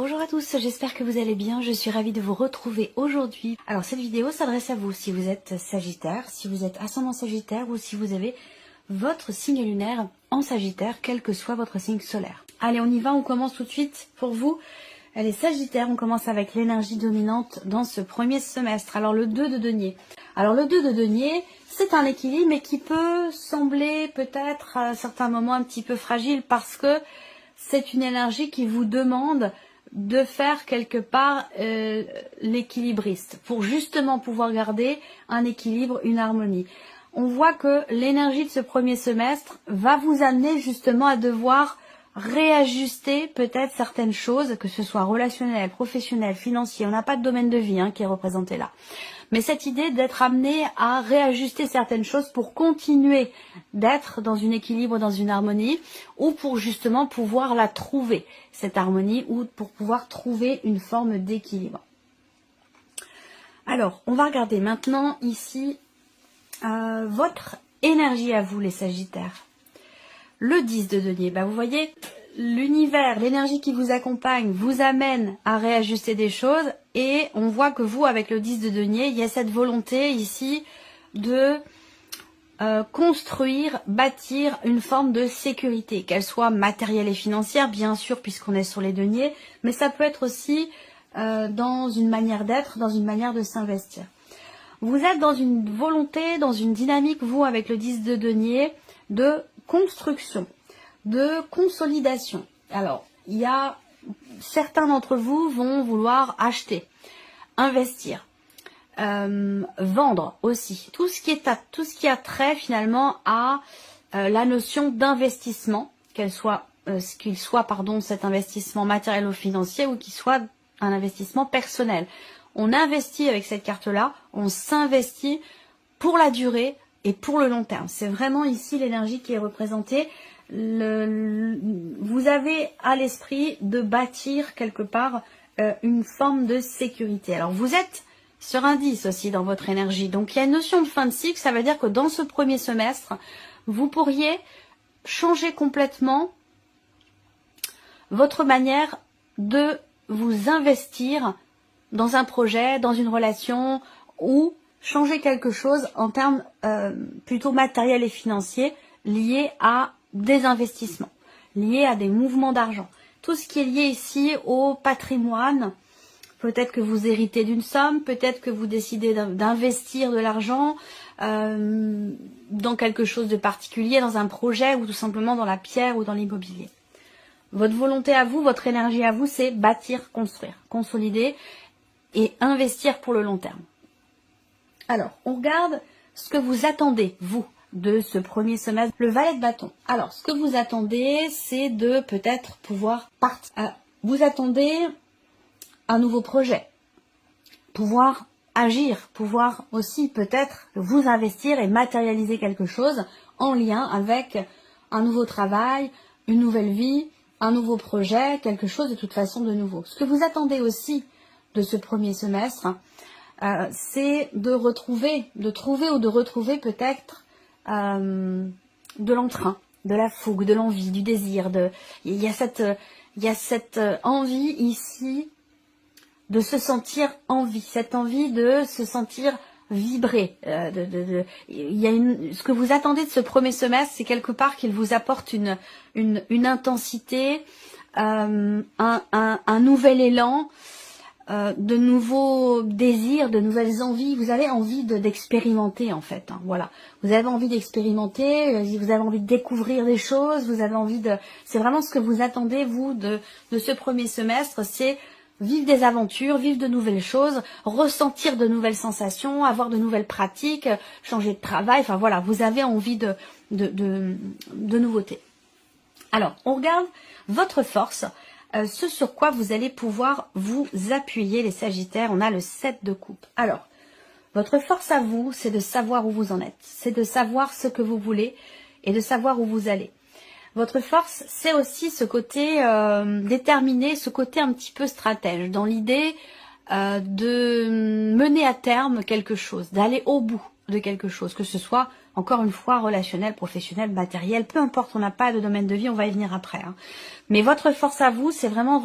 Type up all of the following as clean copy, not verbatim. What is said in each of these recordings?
Bonjour à tous, j'espère que vous allez bien, je suis ravie de vous retrouver aujourd'hui. Alors cette vidéo s'adresse à vous si vous êtes Sagittaire, si vous êtes ascendant Sagittaire ou si vous avez votre signe lunaire en Sagittaire, quel que soit votre signe solaire. Allez, on y va, on commence tout de suite pour vous. Les Sagittaires, on commence avec l'énergie dominante dans ce premier semestre. Alors le 2 de denier. Alors le 2 de denier, c'est un équilibre mais qui peut sembler peut-être à certains moments un petit peu fragile parce que c'est une énergie qui vous demande de faire quelque part l'équilibriste pour justement pouvoir garder un équilibre, une harmonie. On voit que l'énergie de ce premier semestre va vous amener justement à devoir réajuster peut-être certaines choses, que ce soit relationnel, professionnel, financier. On n'a pas de domaine de vie qui est représenté là. Mais cette idée d'être amené à réajuster certaines choses pour continuer d'être dans un équilibre, dans une harmonie, ou pour justement pouvoir la trouver, cette harmonie, ou pour pouvoir trouver une forme d'équilibre. Alors, on va regarder maintenant ici votre énergie à vous, les Sagittaires. Le 10 de denier, vous voyez, l'univers, l'énergie qui vous accompagne vous amène à réajuster des choses et on voit que vous, avec le 10 de denier, il y a cette volonté ici de construire, bâtir une forme de sécurité, qu'elle soit matérielle et financière, bien sûr, puisqu'on est sur les deniers, mais ça peut être aussi dans une manière d'être, dans une manière de s'investir. Vous êtes dans une volonté, dans une dynamique, vous, avec le 10 de denier, de construction, de consolidation. Alors, il y a certains d'entre vous vont vouloir acheter, investir, vendre aussi. Tout ce qui a trait finalement à la notion d'investissement, qu'il soit cet investissement matériel ou financier ou qu'il soit un investissement personnel. On investit avec cette carte-là, on s'investit pour la durée et pour le long terme. C'est vraiment ici l'énergie qui est représentée. Vous avez à l'esprit de bâtir quelque part une forme de sécurité. Alors vous êtes sur un 10 aussi dans votre énergie. Donc il y a une notion de fin de cycle, ça veut dire que dans ce premier semestre, vous pourriez changer complètement votre manière de vous investir dans un projet, dans une relation ou changer quelque chose en termes plutôt matériels et financiers liés à des investissements, liés à des mouvements d'argent. Tout ce qui est lié ici au patrimoine, peut-être que vous héritez d'une somme, peut-être que vous décidez d'investir de l'argent dans quelque chose de particulier, dans un projet ou tout simplement dans la pierre ou dans l'immobilier. Votre volonté à vous, votre énergie à vous, c'est bâtir, construire, consolider et investir pour le long terme. Alors, on regarde ce que vous attendez, vous, de ce premier semestre. Le valet de bâton. Alors, ce que vous attendez, c'est de peut-être pouvoir partir. Vous attendez un nouveau projet, pouvoir agir, pouvoir aussi peut-être vous investir et matérialiser quelque chose en lien avec un nouveau travail, une nouvelle vie, un nouveau projet, quelque chose de toute façon de nouveau. Ce que vous attendez aussi de ce premier semestre, c'est de retrouver peut-être de l'entrain, de la fougue, de l'envie, du désir. Il y a cette envie ici de se sentir en vie, cette envie de se sentir vibrer. Ce que vous attendez de ce premier semestre, c'est quelque part qu'il vous apporte une intensité, un nouvel élan, de nouveaux désirs, de nouvelles envies. Vous avez envie d'expérimenter en fait. Voilà. Vous avez envie d'expérimenter, vous avez envie de découvrir des choses, vous avez envie de... C'est vraiment ce que vous attendez, vous, de ce premier semestre, c'est vivre des aventures, vivre de nouvelles choses, ressentir de nouvelles sensations, avoir de nouvelles pratiques, changer de travail. Enfin voilà, vous avez envie de nouveautés. Alors, on regarde votre force. Ce sur quoi vous allez pouvoir vous appuyer, les Sagittaires. On a le 7 de coupe. Alors, votre force à vous, c'est de savoir où vous en êtes. C'est de savoir ce que vous voulez et de savoir où vous allez. Votre force, c'est aussi ce côté déterminé, ce côté un petit peu stratège, dans l'idée de mener à terme quelque chose, d'aller au bout de quelque chose, que ce soit, encore une fois, relationnel, professionnel, matériel, peu importe, on n'a pas de domaine de vie, on va y venir après. Mais votre force à vous, c'est vraiment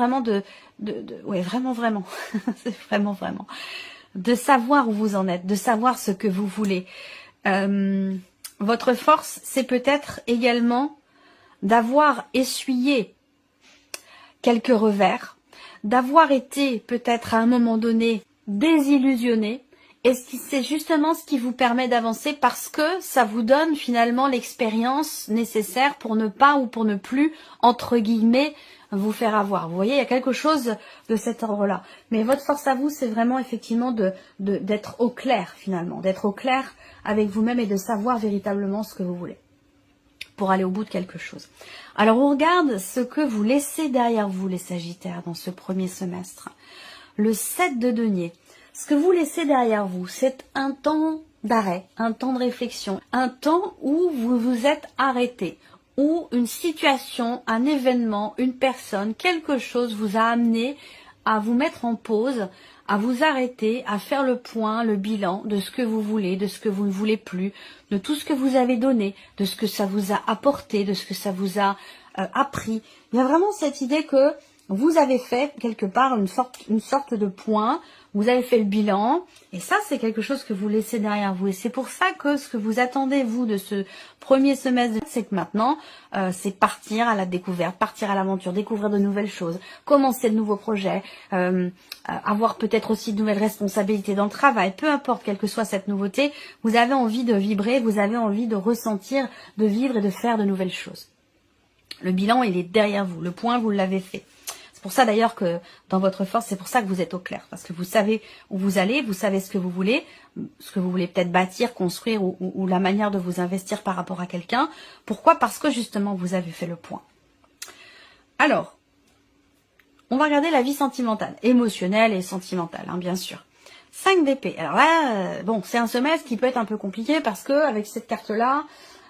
ouais, vraiment, vraiment, c'est vraiment, vraiment, de savoir où vous en êtes, de savoir ce que vous voulez. Votre force, c'est peut-être également d'avoir essuyé quelques revers, d'avoir été peut-être à un moment donné désillusionné, et c'est justement ce qui vous permet d'avancer parce que ça vous donne finalement l'expérience nécessaire pour ne pas ou pour ne plus, entre guillemets, vous faire avoir. Vous voyez, il y a quelque chose de cet ordre-là. Mais votre force à vous, c'est vraiment effectivement d'être au clair finalement, d'être au clair avec vous-même et de savoir véritablement ce que vous voulez pour aller au bout de quelque chose. Alors on regarde ce que vous laissez derrière vous, les Sagittaires, dans ce premier semestre. Le 7 de denier. Ce que vous laissez derrière vous, c'est un temps d'arrêt, un temps de réflexion, un temps où vous vous êtes arrêté, où une situation, un événement, une personne, quelque chose vous a amené à vous mettre en pause, à vous arrêter, à faire le point, le bilan de ce que vous voulez, de ce que vous ne voulez plus, de tout ce que vous avez donné, de ce que ça vous a apporté, de ce que ça vous a appris. Il y a vraiment cette idée que vous avez fait quelque part une sorte de point, vous avez fait le bilan, et ça c'est quelque chose que vous laissez derrière vous. Et c'est pour ça que ce que vous attendez vous de ce premier semestre, c'est que maintenant, c'est partir à la découverte, partir à l'aventure, découvrir de nouvelles choses, commencer de nouveaux projets, avoir peut-être aussi de nouvelles responsabilités dans le travail, peu importe quelle que soit cette nouveauté, vous avez envie de vibrer, vous avez envie de ressentir, de vivre et de faire de nouvelles choses. Le bilan, il est derrière vous, le point, vous l'avez fait. C'est pour ça d'ailleurs que dans votre force, c'est pour ça que vous êtes au clair. Parce que vous savez où vous allez, vous savez ce que vous voulez peut-être bâtir, construire ou la manière de vous investir par rapport à quelqu'un. Pourquoi? Parce que justement, vous avez fait le point. Alors, on va regarder la vie sentimentale, émotionnelle et sentimentale, hein, bien sûr. 5 d'épée. Alors là, bon, c'est un semestre qui peut être un peu compliqué parce que avec cette carte-là,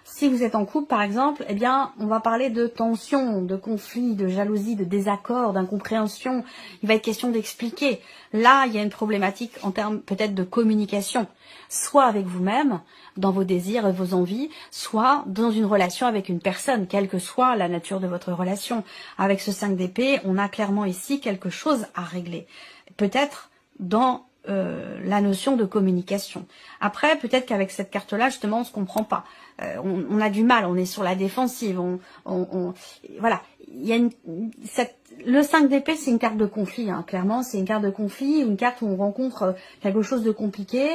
si vous êtes en couple, par exemple, eh bien, on va parler de tension, de conflit, de jalousie, de désaccord, d'incompréhension. Il va être question d'expliquer. Là, il y a une problématique en termes peut-être de communication, soit avec vous-même, dans vos désirs et vos envies, soit dans une relation avec une personne, quelle que soit la nature de votre relation. Avec ce 5 d'épée, on a clairement ici quelque chose à régler. Peut-être dans la notion de communication. Après, peut-être qu'avec cette carte-là, justement, on se comprend pas. On a du mal, on est sur la défensive. Voilà. Il y a le 5 d'épée, c'est une carte de conflit. Hein, clairement, c'est une carte de conflit, une carte où on rencontre quelque chose de compliqué.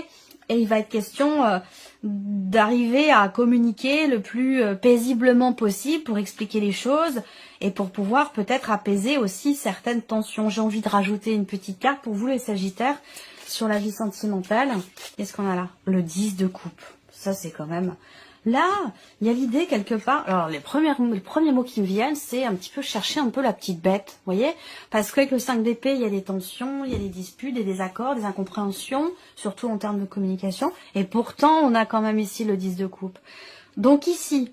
Et il va être question d'arriver à communiquer le plus paisiblement possible pour expliquer les choses et pour pouvoir peut-être apaiser aussi certaines tensions. J'ai envie de rajouter une petite carte pour vous les Sagittaires sur la vie sentimentale. Qu'est-ce qu'on a là? Le 10 de coupe. Ça, c'est quand même... Là, il y a l'idée quelque part... Alors, les premiers mots qui me viennent, c'est un petit peu chercher un peu la petite bête, vous voyez? Parce qu'avec le 5 d'épée, il y a des tensions, il y a des disputes, des désaccords, des incompréhensions, surtout en termes de communication. Et pourtant, on a quand même ici le 10 de coupe. Donc ici,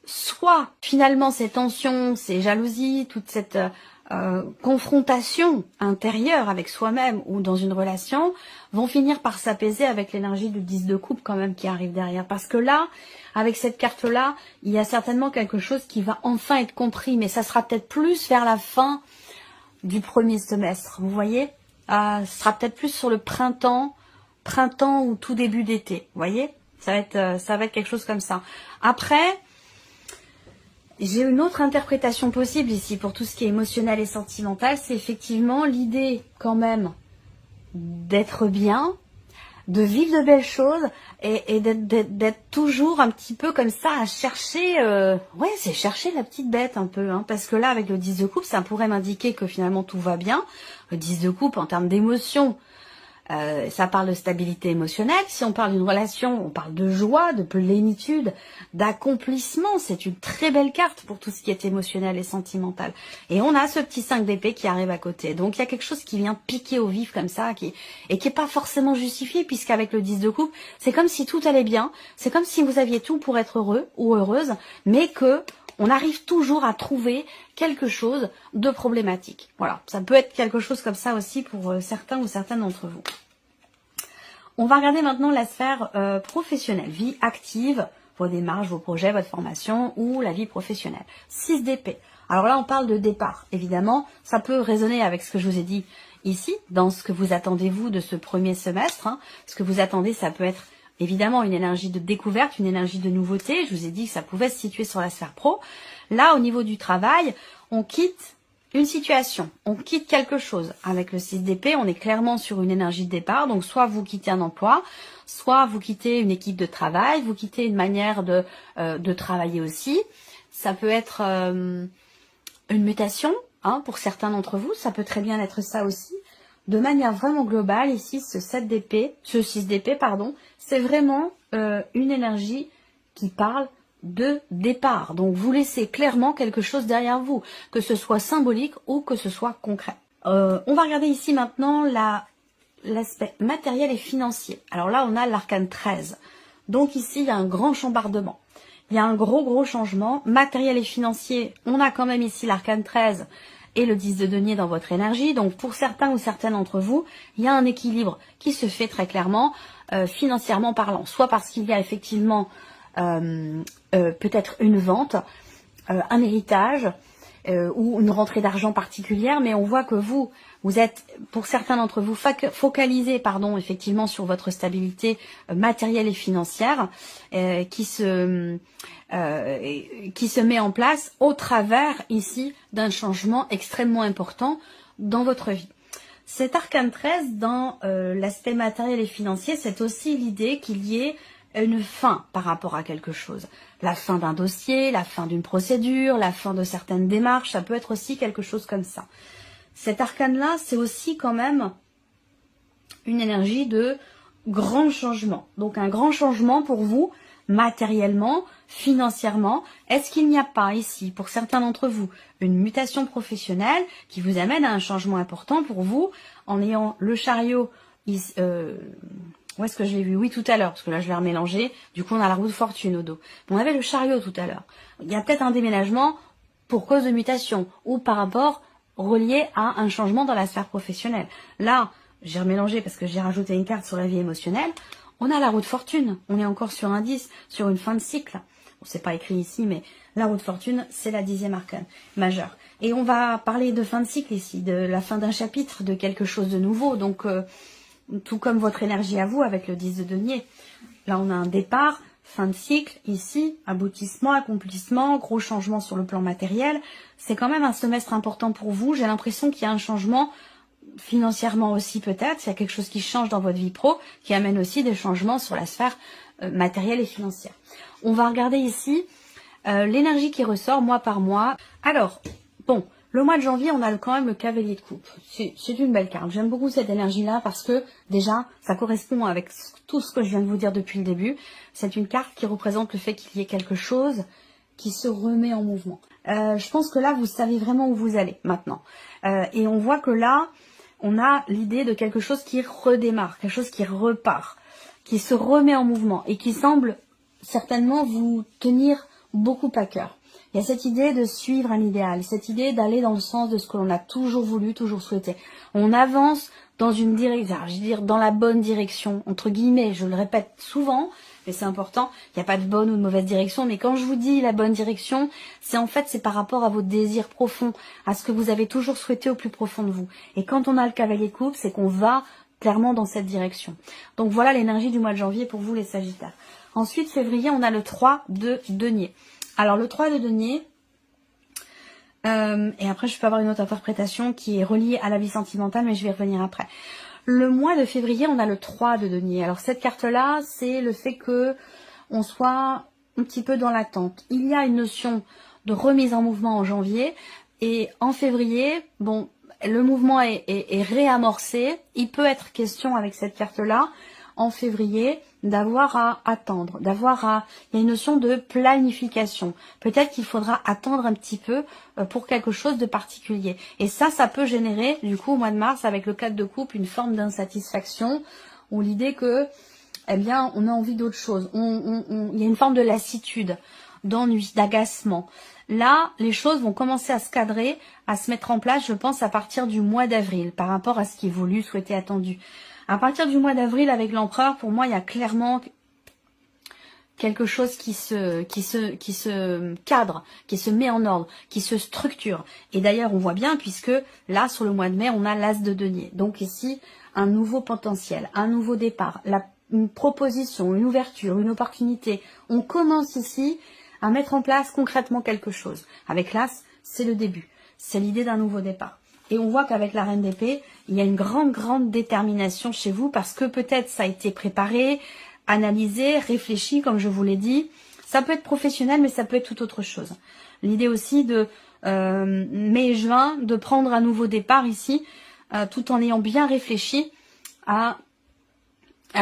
soit finalement ces tensions, ces jalousies, toute cette... confrontation intérieure avec soi-même ou dans une relation vont finir par s'apaiser avec l'énergie du 10 de coupe quand même qui arrive derrière. Parce que là, avec cette carte-là, il y a certainement quelque chose qui va enfin être compris, mais ça sera peut-être plus vers la fin du premier semestre, vous voyez. Ce sera peut-être plus sur le printemps ou tout début d'été, vous voyez. Ça va être quelque chose comme ça. Après... J'ai une autre interprétation possible ici pour tout ce qui est émotionnel et sentimental, c'est effectivement l'idée quand même d'être bien, de vivre de belles choses et d'être toujours un petit peu comme ça à chercher, ouais, c'est chercher la petite bête un peu, hein, parce que là avec le 10 de coupe, ça pourrait m'indiquer que finalement tout va bien. Le 10 de coupe en termes d'émotion, ça parle de stabilité émotionnelle. Si on parle d'une relation, on parle de joie, de plénitude, d'accomplissement. C'est une très belle carte pour tout ce qui est émotionnel et sentimental. Et on a ce petit 5 d'épée qui arrive à côté. Donc il y a quelque chose qui vient piquer au vif comme ça, qui est pas forcément justifié, puisqu'avec le 10 de coupe, c'est comme si tout allait bien. C'est comme si vous aviez tout pour être heureux ou heureuse, mais que on arrive toujours à trouver quelque chose de problématique. Voilà, ça peut être quelque chose comme ça aussi pour certains ou certaines d'entre vous. On va regarder maintenant la sphère professionnelle, vie active, vos démarches, vos projets, votre formation ou la vie professionnelle. 6 d'épée. Alors là, on parle de départ. Évidemment, ça peut résonner avec ce que je vous ai dit ici, dans ce que vous attendez, vous, de ce premier semestre. Hein. Ce que vous attendez, ça peut être évidemment une énergie de découverte, une énergie de nouveauté. Je vous ai dit que ça pouvait se situer sur la sphère pro. Là, au niveau du travail, on quitte une situation, on quitte quelque chose. Avec le 6 d'épée, on est clairement sur une énergie de départ. Donc, soit vous quittez un emploi, soit vous quittez une équipe de travail, vous quittez une manière de travailler aussi. Ça peut être une mutation, hein, pour certains d'entre vous. Ça peut très bien être ça aussi. De manière vraiment globale, ici, ce 6 d'épée, pardon, c'est vraiment une énergie qui parle de départ. Donc, vous laissez clairement quelque chose derrière vous, que ce soit symbolique ou que ce soit concret. On va regarder ici maintenant l'aspect matériel et financier. Alors là, on a l'arcane 13. Donc ici, il y a un grand chambardement. Il y a un gros changement. Matériel et financier, on a quand même ici l'arcane 13 et le 10 de denier dans votre énergie. Donc pour certains ou certaines d'entre vous, il y a un équilibre qui se fait très clairement, financièrement parlant. Soit parce qu'il y a effectivement peut-être une vente, un héritage ou une rentrée d'argent particulière, mais on voit que vous êtes, pour certains d'entre vous, focalisés, effectivement, sur votre stabilité matérielle et financière qui se met en place au travers, ici, d'un changement extrêmement important dans votre vie. Cet arcane 13, dans l'aspect matériel et financier, c'est aussi l'idée qu'il y ait une fin par rapport à quelque chose. La fin d'un dossier, la fin d'une procédure, la fin de certaines démarches, ça peut être aussi quelque chose comme ça. Cet arcane-là, c'est aussi quand même une énergie de grand changement. Donc un grand changement pour vous, matériellement, financièrement. Est-ce qu'il n'y a pas ici, pour certains d'entre vous, une mutation professionnelle qui vous amène à un changement important pour vous, en ayant le chariot... Où est-ce que je l'ai vu? Oui, tout à l'heure, parce que là, je vais remélanger. Du coup, on a la roue de fortune au dos. On avait le chariot tout à l'heure. Il y a peut-être un déménagement pour cause de mutation ou par rapport relié à un changement dans la sphère professionnelle. Là, j'ai remélangé parce que j'ai rajouté une carte sur la vie émotionnelle. On a la roue de fortune. On est encore sur un 10, sur une fin de cycle. Bon, c'est pas écrit ici, mais la roue de fortune, c'est la 10e arcane majeure. Et on va parler de fin de cycle ici, de la fin d'un chapitre, de quelque chose de nouveau. Donc... tout comme votre énergie à vous avec le 10 de denier. Là, on a un départ, fin de cycle, ici, aboutissement, accomplissement, gros changement sur le plan matériel. C'est quand même un semestre important pour vous. J'ai l'impression qu'il y a un changement financièrement aussi peut-être. Il y a quelque chose qui change dans votre vie pro, qui amène aussi des changements sur la sphère matérielle et financière. On va regarder ici l'énergie qui ressort mois par mois. Alors, bon... Le mois de janvier, on a quand même le cavalier de coupe. C'est une belle carte. J'aime beaucoup cette énergie-là parce que, déjà, ça correspond avec tout ce que je viens de vous dire depuis le début. C'est une carte qui représente le fait qu'il y ait quelque chose qui se remet en mouvement. Je pense que là, vous savez vraiment où vous allez maintenant. Et on voit que là, on a l'idée de quelque chose qui redémarre, quelque chose qui repart, qui se remet en mouvement et qui semble certainement vous tenir beaucoup à cœur. Il y a cette idée de suivre un idéal, cette idée d'aller dans le sens de ce que l'on a toujours voulu, toujours souhaité. On avance dans une direction, je veux dire dans la bonne direction, entre guillemets, je le répète souvent, mais c'est important, il n'y a pas de bonne ou de mauvaise direction, mais quand je vous dis la bonne direction, c'est par rapport à vos désirs profonds, à ce que vous avez toujours souhaité au plus profond de vous. Et quand on a le cavalier de coupe, c'est qu'on va clairement dans cette direction. Donc voilà l'énergie du mois de janvier pour vous les Sagittaires. Ensuite, février, on a le 3 de denier. Alors, le 3 de denier, et après, je peux avoir une autre interprétation qui est reliée à la vie sentimentale, mais je vais y revenir après. Le mois de février, on a le 3 de denier. Alors, cette carte-là, c'est le fait que on soit un petit peu dans l'attente. Il y a une notion de remise en mouvement en janvier, et en février, bon, le mouvement est réamorcé. Il peut être question avec cette carte-là, en février, d'avoir à attendre, il y a une notion de planification. Peut-être qu'il faudra attendre un petit peu pour quelque chose de particulier. Et ça peut générer, du coup, au mois de mars, avec le 4 de coupe, une forme d'insatisfaction, ou l'idée que, eh bien, on a envie d'autre chose. Il y a une forme de lassitude, d'ennui, d'agacement. Là, les choses vont commencer à se cadrer, à se mettre en place, je pense, à partir du mois d'avril, par rapport à ce qui est voulu, souhaité, attendu. À partir du mois d'avril, avec l'empereur, pour moi, il y a clairement quelque chose qui se cadre, qui se met en ordre, qui se structure. Et d'ailleurs, on voit bien, puisque là, sur le mois de mai, on a l'as de denier. Donc ici, un nouveau potentiel, un nouveau départ, une proposition, une ouverture, une opportunité. On commence ici à mettre en place concrètement quelque chose. Avec l'as, c'est le début. C'est l'idée d'un nouveau départ. Et on voit qu'avec la reine d'épée, il y a une grande détermination chez vous, parce que peut-être ça a été préparé, analysé, réfléchi, comme je vous l'ai dit. Ça peut être professionnel, mais ça peut être tout autre chose. L'idée aussi de mai et juin, de prendre un nouveau départ ici, tout en ayant bien réfléchi à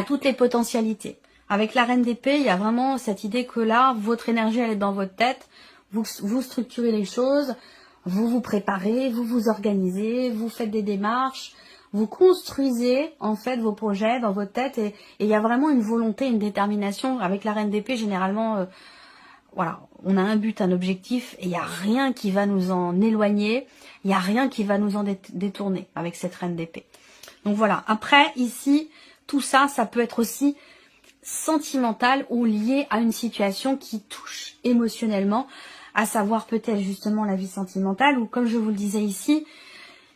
toutes les potentialités. Avec la reine d'épée, il y a vraiment cette idée que là, votre énergie, elle est dans votre tête, vous structurez les choses, vous vous préparez, vous vous organisez, vous faites des démarches, vous construisez en fait vos projets dans votre tête, et il y a vraiment une volonté, une détermination. Avec la reine d'épée, généralement, voilà, on a un but, un objectif, et il n'y a rien qui va nous en éloigner, il n'y a rien qui va nous en détourner avec cette reine d'épée. Donc voilà, après ici, tout ça, ça peut être aussi sentimental ou lié à une situation qui touche émotionnellement, à savoir peut-être justement la vie sentimentale, ou comme je vous le disais ici,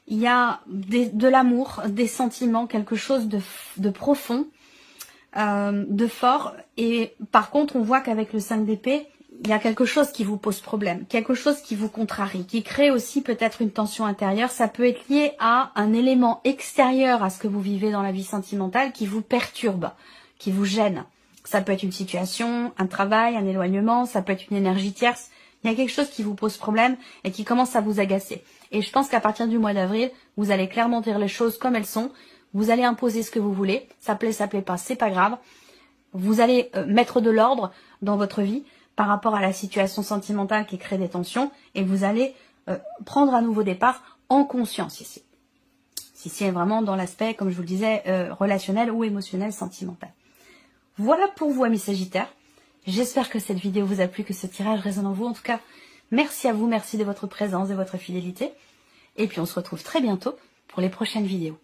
il y a de l'amour, des sentiments, quelque chose de profond, de fort. Et par contre, on voit qu'avec le 5 d'épée, il y a quelque chose qui vous pose problème, quelque chose qui vous contrarie, qui crée aussi peut-être une tension intérieure. Ça peut être lié à un élément extérieur à ce que vous vivez dans la vie sentimentale qui vous perturbe, qui vous gêne. Ça peut être une situation, un travail, un éloignement, ça peut être une énergie tierce. Il y a quelque chose qui vous pose problème et qui commence à vous agacer. Et je pense qu'à partir du mois d'avril, vous allez clairement dire les choses comme elles sont. Vous allez imposer ce que vous voulez. Ça plaît pas, c'est pas grave. Vous allez mettre de l'ordre dans votre vie par rapport à la situation sentimentale qui crée des tensions. Et vous allez prendre un nouveau départ en conscience ici. Si c'est vraiment dans l'aspect, comme je vous le disais, relationnel ou émotionnel, sentimental. Voilà pour vous, amis Sagittaires. J'espère que cette vidéo vous a plu, que ce tirage résonne en vous. En tout cas, merci à vous, merci de votre présence, de votre fidélité. Et puis on se retrouve très bientôt pour les prochaines vidéos.